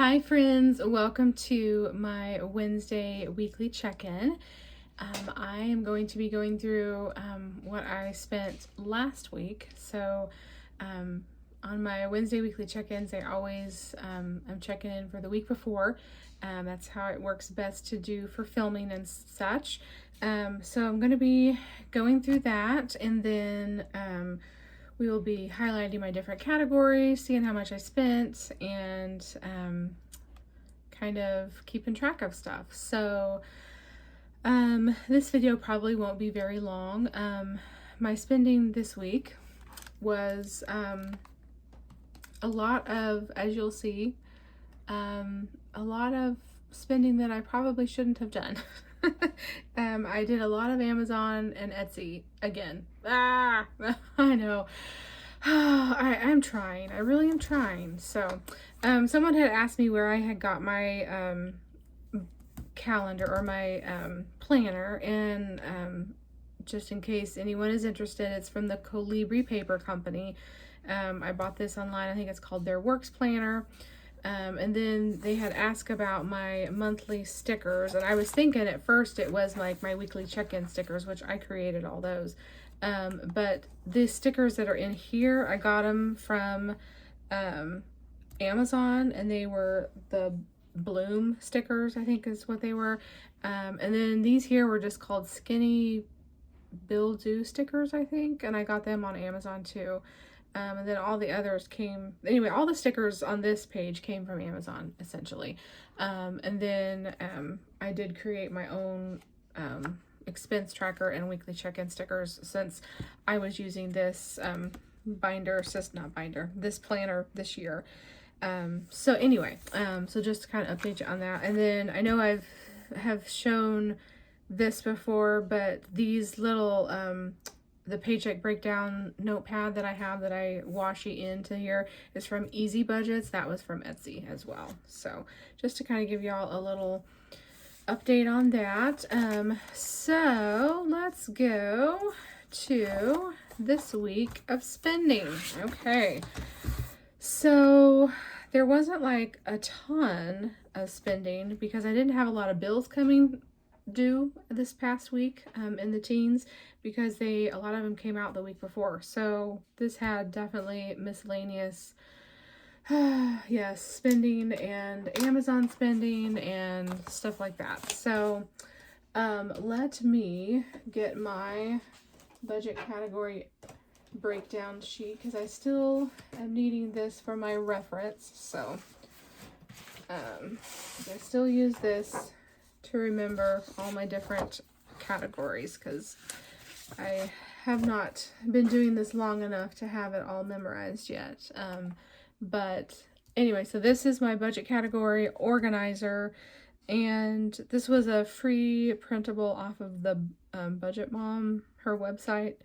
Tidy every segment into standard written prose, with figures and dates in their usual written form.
Hi friends, welcome to my Wednesday weekly check-in. I am going to be going through what I spent last week. So on my Wednesday weekly check-ins, I always am checking in for the week before. That's how it works best to do for filming and such. So I'm going to be going through that, and then we will be highlighting my different categories, seeing how much I spent, and kind of keeping track of stuff. So this video probably won't be very long. My spending this week was a lot of, as you'll see, a lot of spending that I probably shouldn't have done. I did a lot of Amazon and Etsy again. I know. I'm trying. I really am trying. So, someone had asked me where I had got my calendar or my planner, and just in case anyone is interested, it's from the Colibri Paper Company. I bought this online. I think it's called their Works Planner. And then they had asked about my monthly stickers, and I was thinking at first it was like my weekly check-in stickers, which I created all those. But the stickers that are in here, I got them from Amazon, and they were the Bloom stickers, I think is what they were. And then these here were just called Skinny Bill Do stickers, I think, and I got them on Amazon too. And then all the others came, anyway, all the stickers on this page came from Amazon, essentially. And then I did create my own expense tracker and weekly check-in stickers, since I was using this this planner this year. So anyway, so just to kind of update you on that. And then I know have shown this before, but these little the paycheck breakdown notepad that I have that I washi into here is from Easy Budgets. That was from Etsy as well. So just to kind of give y'all a little update on that. So let's go to this week of spending. Okay. So there wasn't like a ton of spending because I didn't have a lot of bills coming due this past week in the teens, because a lot of them came out the week before. So this had definitely miscellaneous yes, spending and Amazon spending and stuff like that. So let me get my budget category breakdown sheet, because I still am needing this for my reference. So I still use this to remember all my different categories, because I have not been doing this long enough to have it all memorized yet. But anyway, so this is my budget category organizer, and this was a free printable off of the Budget Mom, her website.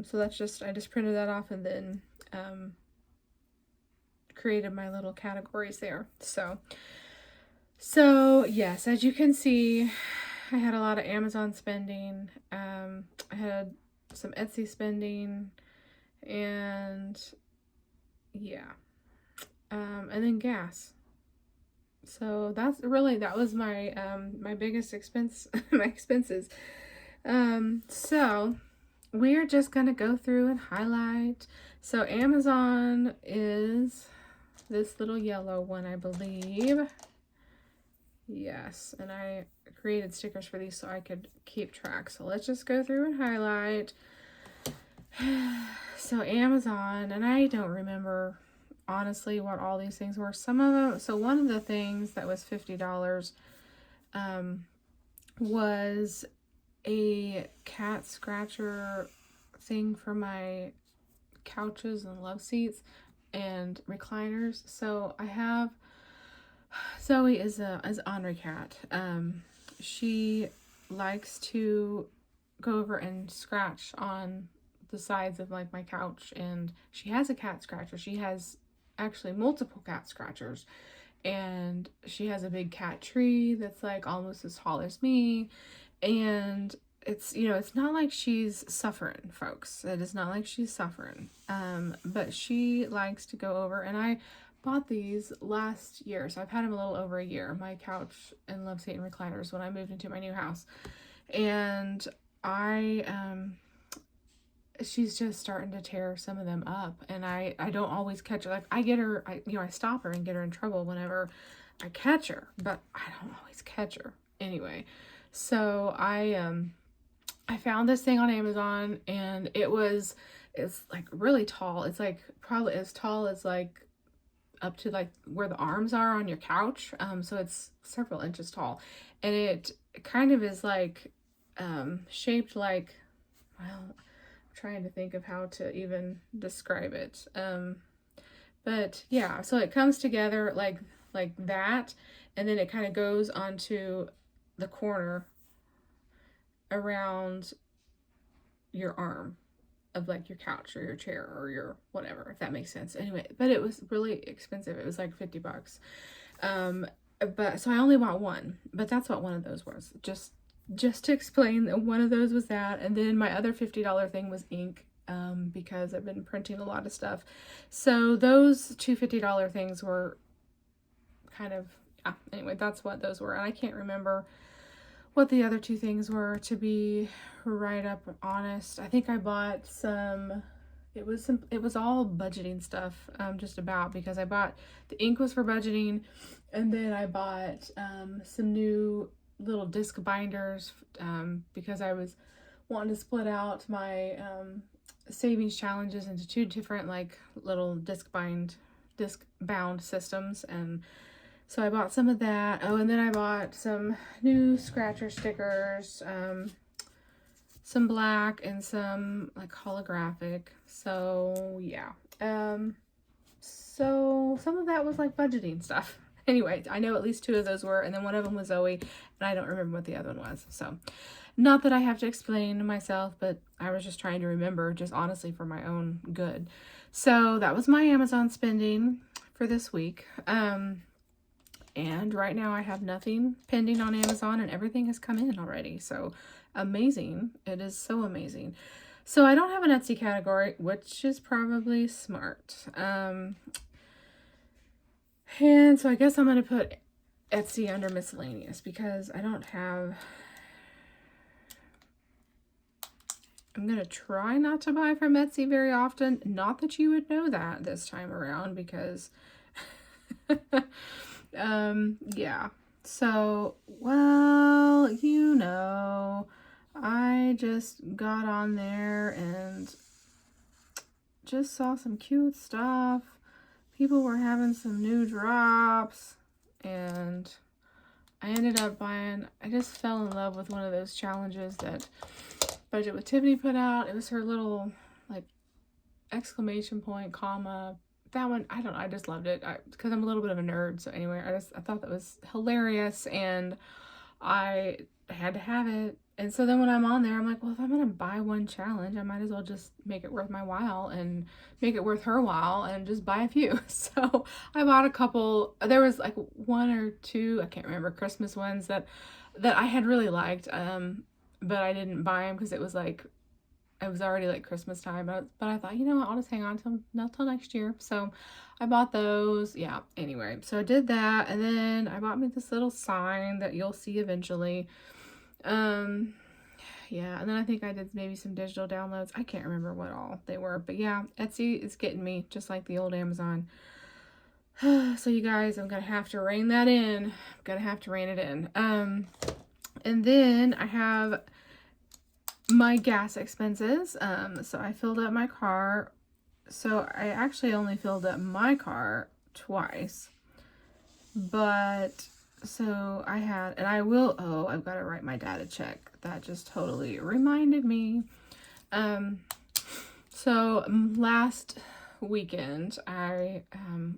So that's just, I just printed that off and then created my little categories there. So yes, as you can see, I had a lot of Amazon spending. I had some Etsy spending, and yeah, and then gas. So that was my my biggest expense, my expenses. So we're just gonna go through and highlight. So Amazon is this little yellow one, I believe. Yes, and I created stickers for these so I could keep track. So let's just go through and highlight. So Amazon, and I don't remember honestly what all these things were. Some of them, so one of the things that was $50 was a cat scratcher thing for my couches and love seats and recliners. So I have, Zoe is Henri cat. She likes to go over and scratch on the sides of like my couch, and she has a cat scratcher. She has actually multiple cat scratchers, and she has a big cat tree that's like almost as tall as me, and it's, you know, it's not like she's suffering, folks. It is not like she's suffering. But she likes to go over, and I bought these last year, so I've had them a little over a year. My couch and love seat and recliners when I moved into my new house, and she's just starting to tear some of them up, and I don't always catch her. Like I get her, I stop her and get her in trouble whenever I catch her, but I don't always catch her anyway. So I found this thing on Amazon, and it's like really tall. It's like probably as tall as like up to like where the arms are on your couch. So it's several inches tall, and it kind of is like shaped like, well, I'm trying to think of how to even describe it. But yeah, so it comes together like that, and then it kind of goes onto the corner around your arm of like your couch or your chair or your whatever, if that makes sense. Anyway, but it was really expensive. It was like $50. But so I only bought one, but that's what one of those was. Just to explain that one of those was that, and then my other $50 thing was ink, because I've been printing a lot of stuff. So those two $50 things were kind of, yeah, anyway, that's what those were. And I can't remember what the other two things were, to be right up honest. I think I bought it was all budgeting stuff, just about, because I bought, the ink was for budgeting, and then I bought some new little disc binders, because I was wanting to split out my savings challenges into two different like little disc bound systems, and so I bought some of that. Oh, and then I bought some new scratcher stickers, some black and some like holographic. So yeah. So some of that was like budgeting stuff. Anyway, I know at least two of those were, and then one of them was Zoe, and I don't remember what the other one was. So not that I have to explain myself, but I was just trying to remember, just honestly for my own good. So that was my Amazon spending for this week. And right now I have nothing pending on Amazon, and everything has come in already. So amazing. It is so amazing. So I don't have an Etsy category, which is probably smart. And so I guess I'm going to put Etsy under miscellaneous, because I don't have, I'm going to try not to buy from Etsy very often. Not that you would know that this time around, because yeah. So, well, I just got on there and just saw some cute stuff. People were having some new drops, and I ended up buying, I just fell in love with one of those challenges that Budget with Tiffany put out. It was her little like exclamation point, comma, that one, I don't know, I just loved it, because I'm a little bit of a nerd. So anyway, I thought that was hilarious, and I had to have it. And so then when I'm on there, I'm like, well, if I'm gonna buy one challenge, I might as well just make it worth my while and make it worth her while and just buy a few. So I bought a couple. There was like one or two, I can't remember, Christmas ones that I had really liked, but I didn't buy them because it was already like Christmas time, but I thought, I'll just hang on till next year. So I bought those. Yeah, anyway, so I did that, and then I bought me this little sign that you'll see eventually. Yeah, and then I think I did maybe some digital downloads. I can't remember what all they were, but yeah, Etsy is getting me just like the old Amazon. So you guys, I'm gonna have to rein that in. I'm gonna have to rein it in. And then I have my gas expenses. So I filled up my car. So I actually only filled up my car twice, but so I had, and I will, I've got to write my dad a check. That just totally reminded me. So last weekend I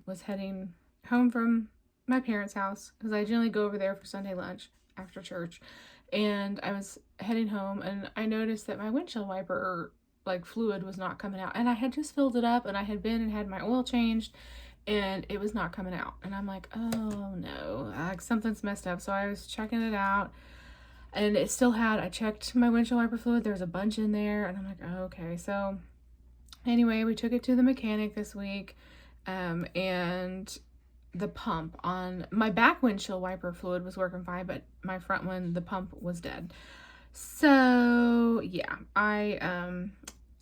was heading home from my parents' house, because I generally go over there for Sunday lunch after church, and I was heading home, and I noticed that my windshield wiper like fluid was not coming out, and I had just filled it up, and I had been and had my oil changed, and it was not coming out, and I'm like, oh no, like something's messed up. So I was checking it out, and it still had, I checked my windshield wiper fluid, there was a bunch in there, and I'm like, oh, okay. So anyway, we took it to the mechanic this week, And the pump on my back windshield wiper fluid was working fine, but my front one, the pump was dead. So yeah, I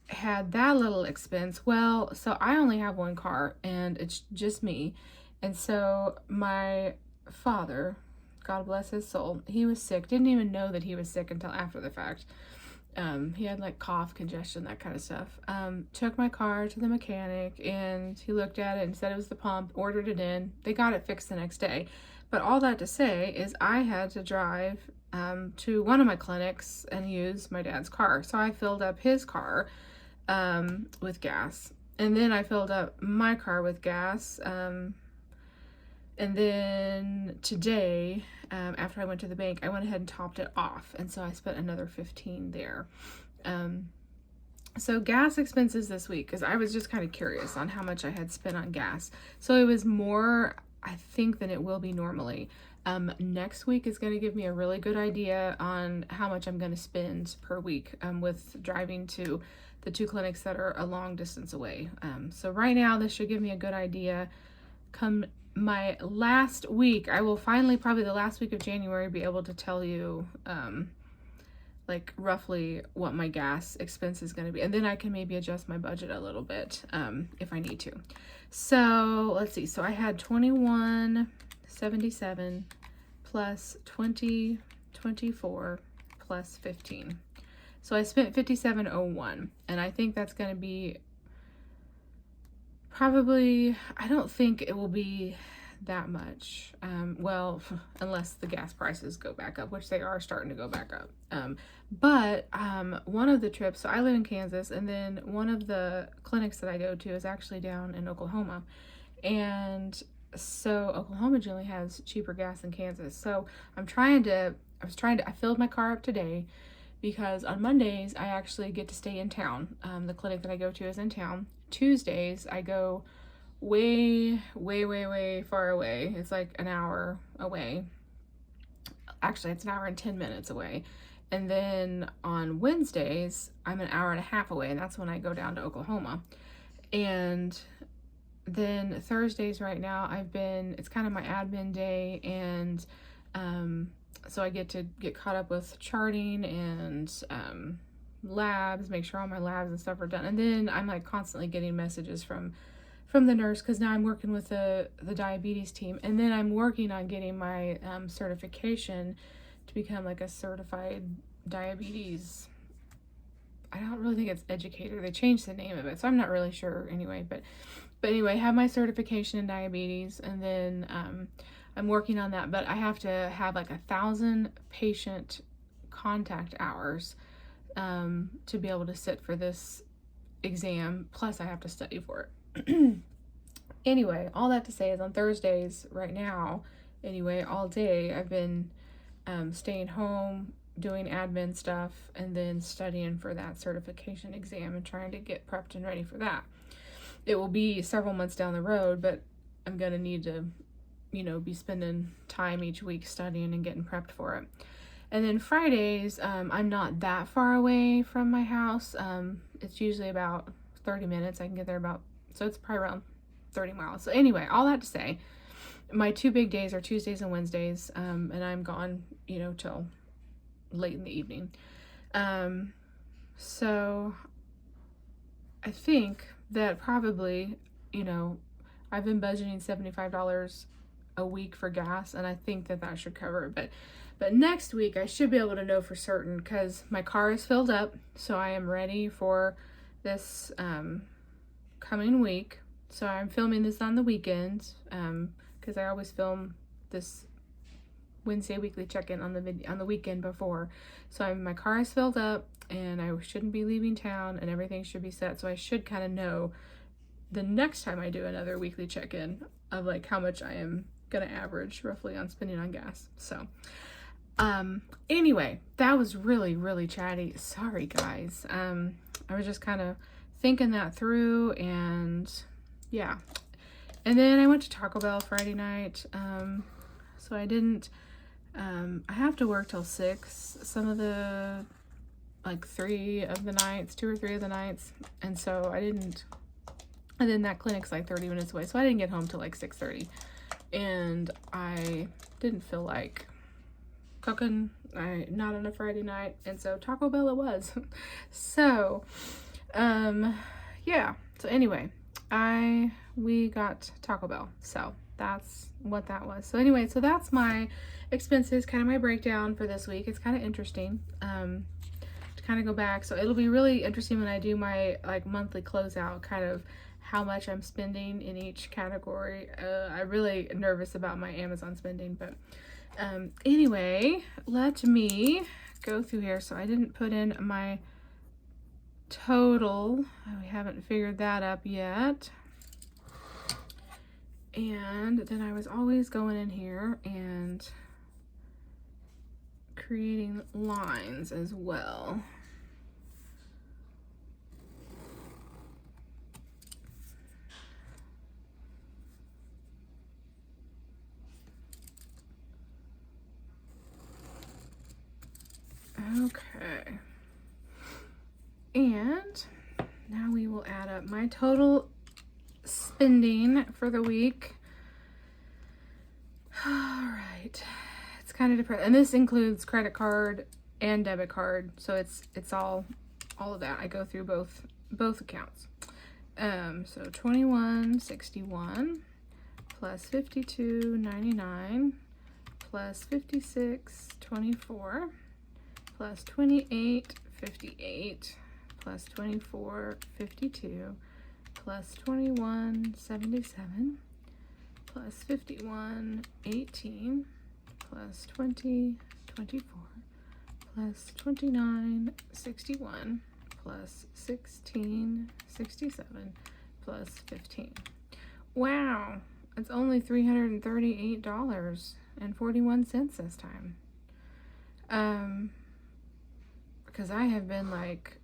had that little expense. Well, so I only have one car and it's just me. And so my father, God bless his soul, he was sick. Didn't even know that he was sick until after the fact. He had like cough, congestion, that kind of stuff. Took my car to the mechanic and he looked at it and said it was the pump, ordered it in. They got it fixed the next day. But all that to say is I had to drive to one of my clinics and use my dad's car. So I filled up his car with gas. And then I filled up my car with gas. And then today, after I went to the bank, I went ahead and topped it off. And so I spent another $15 there. So gas expenses this week, because I was just kind of curious on how much I had spent on gas. So it was more, I think, than it will be normally. Next week is going to give me a really good idea on how much I'm going to spend per week with driving to the 2 clinics that are a long distance away. So right now, this should give me a good idea. Come my last week, I will finally, probably the last week of January, be able to tell you like roughly what my gas expense is going to be. And then I can maybe adjust my budget a little bit if I need to. So let's see. So I had $21.77 plus $20.24 plus 15. So I spent $57.01, and I think that's going to be probably, I don't think it will be that much. Well, unless the gas prices go back up, which they are starting to go back up. But one of the trips, so I live in Kansas, and then one of the clinics that I go to is actually down in Oklahoma. And so Oklahoma generally has cheaper gas than Kansas. So I filled my car up today because on Mondays I actually get to stay in town. The clinic that I go to is in town. Tuesdays I go way far away. It's like an hour away. Actually, it's an hour and 10 minutes away. And then on Wednesdays, I'm an hour and a half away, and that's when I go down to Oklahoma. And then Thursdays right now, it's kind of my admin day, and so I get to get caught up with charting and labs, make sure all my labs and stuff are done. And then I'm like constantly getting messages from the nurse, because now I'm working with the diabetes team, and then I'm working on getting my certification to become like a certified diabetes, I don't really think it's educator. They changed the name of it, so I'm not really sure anyway. But anyway, I have my certification in diabetes, and then I'm working on that. But I have to have like 1,000 patient contact hours to be able to sit for this exam. Plus, I have to study for it. Anyway, all that to say is on Thursdays right now, anyway, all day I've been staying home, doing admin stuff, and then studying for that certification exam and trying to get prepped and ready for that. It will be several months down the road, but I'm going to need to, be spending time each week studying and getting prepped for it. And then Fridays, I'm not that far away from my house. It's usually about 30 minutes. I can get there so it's probably around 30 miles. So anyway, all that to say, my 2 big days are Tuesdays and Wednesdays, and I'm gone, till late in the evening. So I think that probably, I've been budgeting $75 a week for gas, and I think that should cover it. But next week I should be able to know for certain, because my car is filled up, so I am ready for this coming week. So I'm filming this on the weekend, because I always film this Wednesday weekly check-in on the weekend before. So my car is filled up, and I shouldn't be leaving town, and everything should be set. So I should kind of know the next time I do another weekly check-in of like how much I am gonna average roughly on spending on gas. So anyway, that was really chatty. Sorry guys. I was just kind of thinking that through, and yeah. And then I went to Taco Bell Friday night. So I didn't, I have to work till 6 some of the, like 2 or 3 of the nights. And so I didn't And then that clinic's like 30 minutes away. So I didn't get home till like 6:30. And I didn't feel like cooking, not on a Friday night. And so Taco Bell it was. So, yeah. So anyway, we got Taco Bell. So that's what that was. So anyway, so that's my expenses, kind of my breakdown for this week. It's kind of interesting. To kind of go back. So it'll be really interesting when I do my like monthly closeout, kind of how much I'm spending in each category. I'm really nervous about my Amazon spending, but anyway, let me go through here. So I didn't put in my total. We haven't figured that up yet. And then I was always going in here and creating lines as well. Okay. And now we will add up my total spending for the week. All right. It's kind of depressing. And this includes credit card and debit card. So it's all of that. I go through both accounts. So $21.61 plus $52.99 plus $56.24 plus $28.58 plus $24.52 plus $21.77 plus $51.18 plus $20.24 plus $29.61 plus $16.67 plus $15. Wow, it's only $338.41 this time. Because I have been like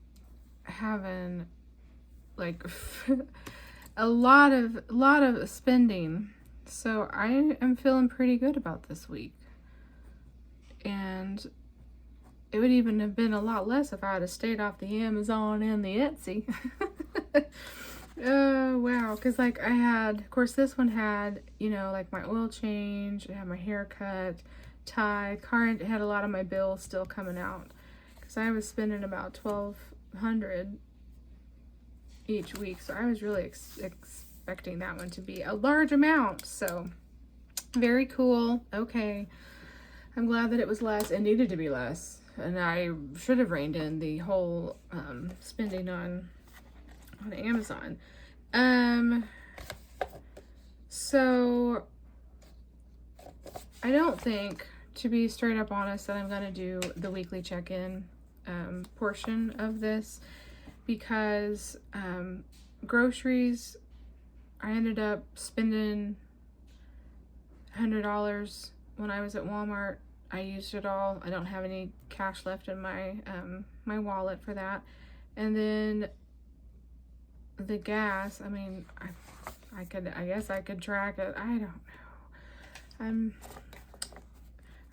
having like a lot of spending, so I am feeling pretty good about this week. And it would even have been a lot less if I had stayed off the Amazon and the Etsy. Oh wow, because like I had, of course this one had, you know, like my oil change, it had my haircut, tie, car, it had a lot of my bills still coming out, because I was spending about $1,200 each week, so I was really expecting that one to be a large amount. So very cool. Okay, I'm glad that it was less. It needed to be less, and I should have reined in the whole spending on Amazon. So I don't think, to be straight up honest, that I'm gonna do the weekly check-in portion of this, because groceries, I ended up spending $100 when I was at Walmart. I used it all. I don't have any cash left in my my wallet for that. And then the gas, I mean, I guess I could track it. I don't know.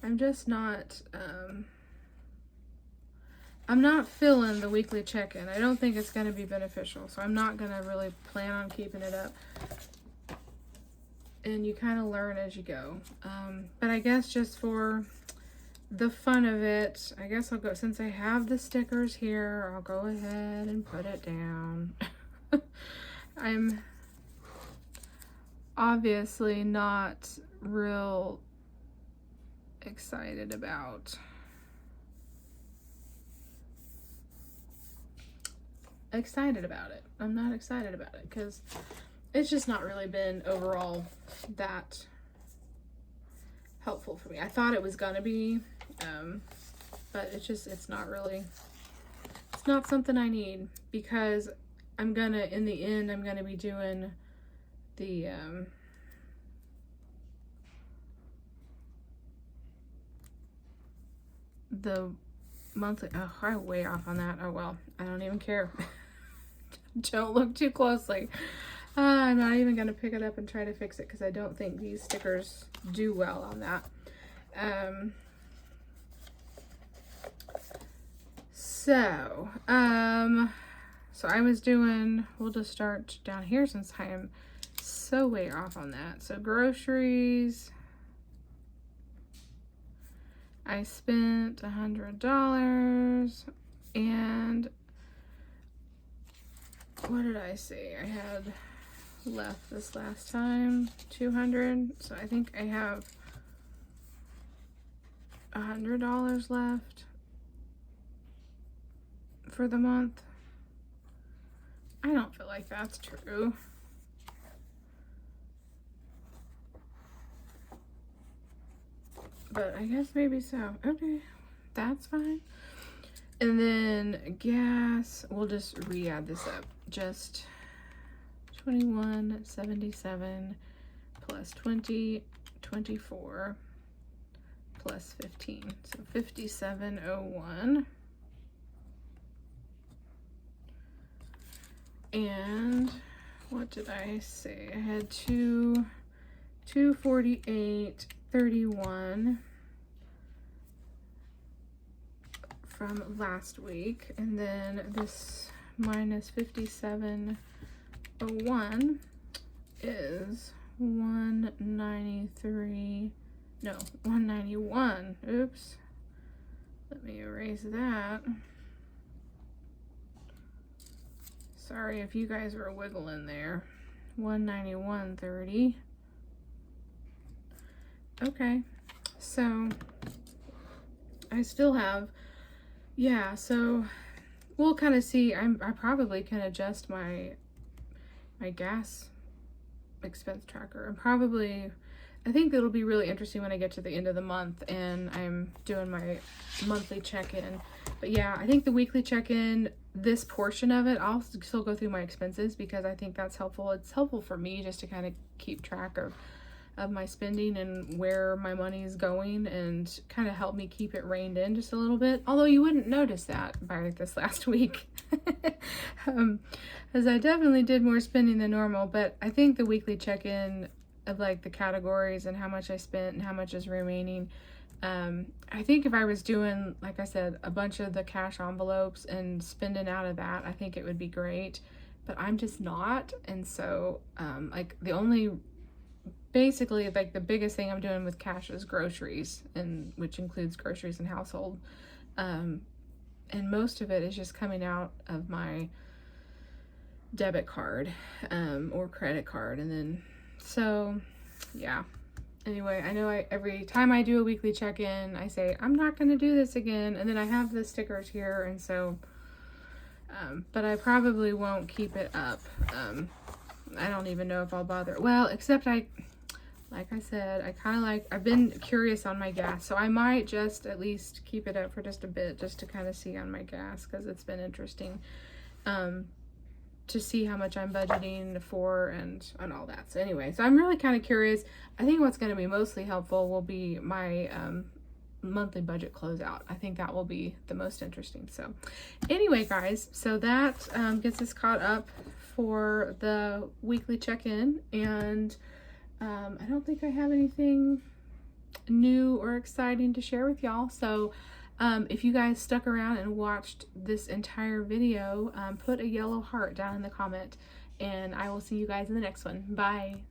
I'm just not I'm not feeling the weekly check-in. I don't think it's going to be beneficial, so I'm not going to really plan on keeping it up. And you kind of learn as you go. But I guess just for the fun of it, I guess I'll go, since I have the stickers here, I'll go ahead and put it down. I'm obviously not real excited about it. I'm not excited about it because it's just not really been overall that helpful for me. I thought it was gonna be, but it's not really, it's not something I need, because in the end, I'm gonna be doing the monthly. Oh, I'm way off on that. Oh well, I don't even care. Don't look too closely. I'm not even gonna pick it up and try to fix it, because I don't think these stickers do well on that. So I was doing, we'll just start down here since I am so way off on that. So groceries, I spent $100, and what did I say I had left this last time? 200. So I think I have $100 left for the month. I don't feel like that's true. But I guess maybe so. Okay, that's fine. And then gas, we'll just re-add this up. Just 21.77 plus 20, 24 plus 15. So 57.01. And what did I say? I had 248.31 from last week, and then this minus 57.01 is 193. No, 191. Oops. Let me erase that. Sorry if you guys were wiggling there. 191.30. Okay, so I still have, yeah, so we'll kind of see. I probably can adjust my gas expense tracker. And probably, I think it'll be really interesting when I get to the end of the month and I'm doing my monthly check-in. But yeah, I think the weekly check-in, this portion of it, I'll still go through my expenses because I think that's helpful. It's helpful for me just to kind of keep track of my spending and where my money is going, and kind of help me keep it reined in just a little bit. Although you wouldn't notice that by like this last week, as I definitely did more spending than normal. But I think the weekly check-in of like the categories and how much I spent and how much is remaining. I think if I was doing, like I said, a bunch of the cash envelopes and spending out of that, I think it would be great, but I'm just not. And so, like basically like the biggest thing I'm doing with cash is groceries, and which includes groceries and household. And most of it is just coming out of my debit card, or credit card. And then, so yeah. Anyway, I know every time I do a weekly check-in, I say, I'm not going to do this again. And then I have the stickers here. And so, but I probably won't keep it up. I don't even know if I'll bother. Well, except like I said, I've been curious on my gas. So I might just at least keep it up for just a bit, just to kind of see on my gas, because it's been interesting. To see how much I'm budgeting for and all that. So anyway, so I'm really kind of curious. I think what's going to be mostly helpful will be my monthly budget closeout. I think that will be the most interesting. So anyway, guys, so that gets us caught up for the weekly check-in. And I don't think I have anything new or exciting to share with y'all. So if you guys stuck around and watched this entire video, put a yellow heart down in the comment, and I will see you guys in the next one. Bye.